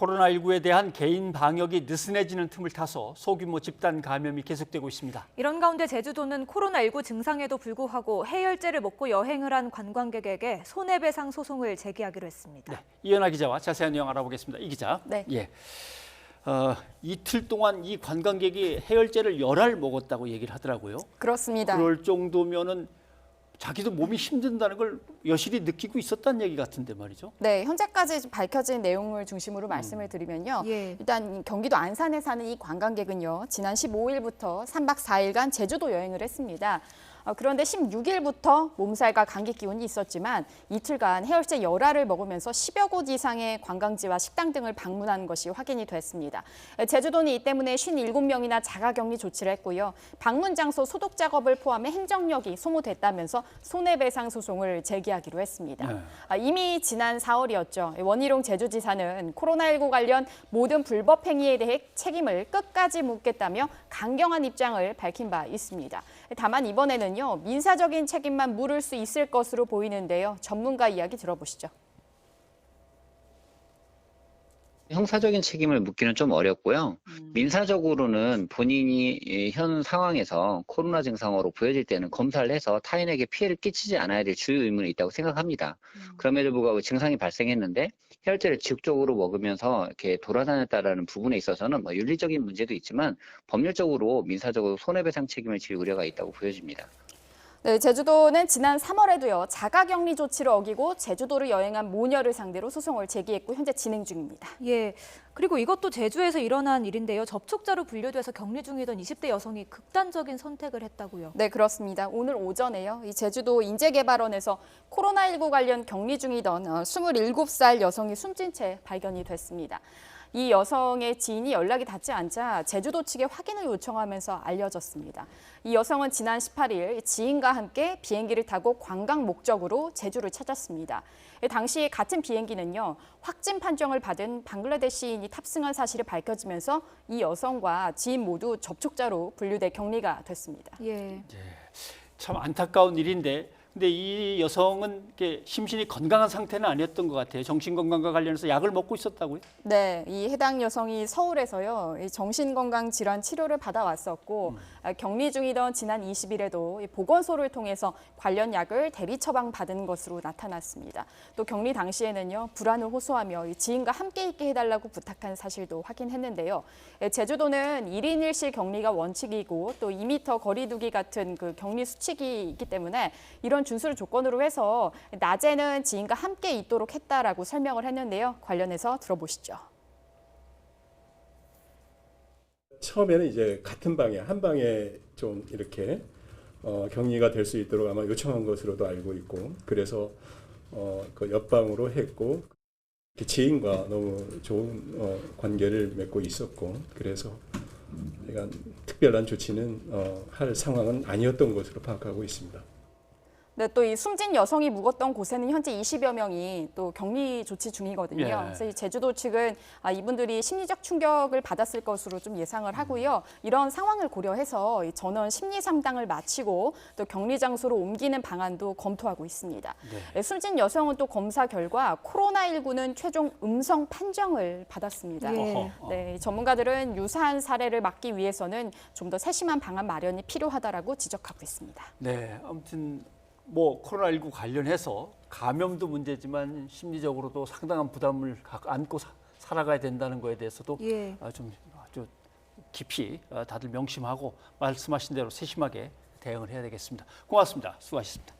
코로나19에 대한 개인 방역이 느슨해지는 틈을 타서 소규모 집단 감염이 계속되고 있습니다. 이런 가운데 제주도는 코로나19 증상에도 불구하고 해열제를 먹고 여행을 한 관광객에게 손해배상 소송을 제기하기로 했습니다. 네, 이현아 기자와 자세한 내용 알아보겠습니다. 이 기자. 네. 예. 이틀 동안 이 관광객이 해열제를 열알 먹었다고 얘기를 하더라고요. 그렇습니다. 그럴 정도면은 자기도 몸이 힘든다는 걸 여실히 느끼고 있었다는 얘기 같은데 말이죠. 네, 현재까지 밝혀진 내용을 중심으로 말씀을 드리면요. 예. 일단 경기도 안산에 사는 이 관광객은요. 지난 15일부터 3박 4일간 제주도 여행을 했습니다. 그런데 16일부터 몸살과 감기 기운이 있었지만 이틀간 해열제 열알을 먹으면서 10여 곳 이상의 관광지와 식당 등을 방문한 것이 확인이 됐습니다. 제주도는 이 때문에 57명이나 자가격리 조치를 했고요. 방문 장소 소독 작업을 포함해 행정력이 소모됐다면서 손해배상 소송을 제기하기로 했습니다. 네. 이미 지난 4월이었죠. 원희룡 제주지사는 코로나19 관련 모든 불법 행위에 대해 책임을 끝까지 묻겠다며 강경한 입장을 밝힌 바 있습니다. 다만 이번에는 민사적인 책임만 물을 수 있을 것으로 보이는데요. 전문가 이야기 들어보시죠. 형사적인 책임을 묻기는 좀 어렵고요. 민사적으로는 본인이 현 상황에서 코로나 증상으로 보여질 때는 검사를 해서 타인에게 피해를 끼치지 않아야 될 주요 의무는 있다고 생각합니다. 그럼에도 불구하고 증상이 발생했는데 해열제를 지속적으로 먹으면서 이렇게 돌아다녔다라는 부분에 있어서는 윤리적인 문제도 있지만 법률적으로 민사적으로 손해배상 책임을 질 우려가 있다고 보여집니다. 네, 제주도는 지난 3월에도요. 자가격리 조치를 어기고 제주도를 여행한 모녀를 상대로 소송을 제기했고 현재 진행 중입니다. 예. 그리고 이것도 제주에서 일어난 일인데요. 접촉자로 분류돼서 격리 중이던 20대 여성이 극단적인 선택을 했다고요. 네, 그렇습니다. 오늘 오전에요. 이 제주도 인재개발원에서 코로나19 관련 격리 중이던 27살 여성이 숨진 채 발견이 됐습니다. 이 여성의 지인이 연락이 닿지 않자 제주도 측에 확인을 요청하면서 알려졌습니다. 이 여성은 지난 18일 지인과 함께 비행기를 타고 관광 목적으로 제주를 찾았습니다. 당시 같은 비행기는요, 확진 판정을 받은 방글라데시인이 탑승한 사실이 밝혀지면서 이 여성과 지인 모두 접촉자로 분류돼 격리가 됐습니다. 예. 참 안타까운 일인데 근데 이 여성은 이렇게 심신이 건강한 상태는 아니었던 것 같아요. 정신건강과 관련해서 약을 먹고 있었다고요? 네, 이 해당 여성이 서울에서요, 이 정신건강 질환 치료를 받아왔었고 격리 중이던 지난 20일에도 보건소를 통해서 관련 약을 대리 처방 받은 것으로 나타났습니다. 또 격리 당시에는요, 불안을 호소하며 지인과 함께 있게 해달라고 부탁한 사실도 확인했는데요. 제주도는 1인 1실 격리가 원칙이고 또 2m 거리 두기 같은 그 격리 수칙이 있기 때문에 이런 준수를 조건으로 해서 낮에는 지인과 함께 있도록 했다라고 설명을 했는데요. 관련해서 들어보시죠. 처음에는 이제 같은 방에 한 방에 좀 이렇게 격리가 될 수 있도록 아마 요청한 것으로도 알고 있고 그래서 그 옆방으로 했고 지인과 너무 좋은 관계를 맺고 있었고 그래서 특별한 조치는 할 상황은 아니었던 것으로 파악하고 있습니다. 네, 또 이 숨진 여성이 묵었던 곳에는 현재 20여 명이 또 격리 조치 중이거든요. 예. 그래서 이 제주도 측은 이분들이 심리적 충격을 받았을 것으로 좀 예상을 하고요. 이런 상황을 고려해서 이 전원 심리 상담을 마치고 또 격리 장소로 옮기는 방안도 검토하고 있습니다. 네, 숨진 여성은 또 검사 결과 코로나19는 최종 음성 판정을 받았습니다. 예. 네, 전문가들은 유사한 사례를 막기 위해서는 좀 더 세심한 방안 마련이 필요하다라고 지적하고 있습니다. 네, 아무튼 뭐 코로나19 관련해서 감염도 문제지만 심리적으로도 상당한 부담을 안고 살아가야 된다는 거에 대해서도 예. 좀 아주 깊이 다들 명심하고 말씀하신 대로 세심하게 대응을 해야 되겠습니다. 고맙습니다. 수고하셨습니다.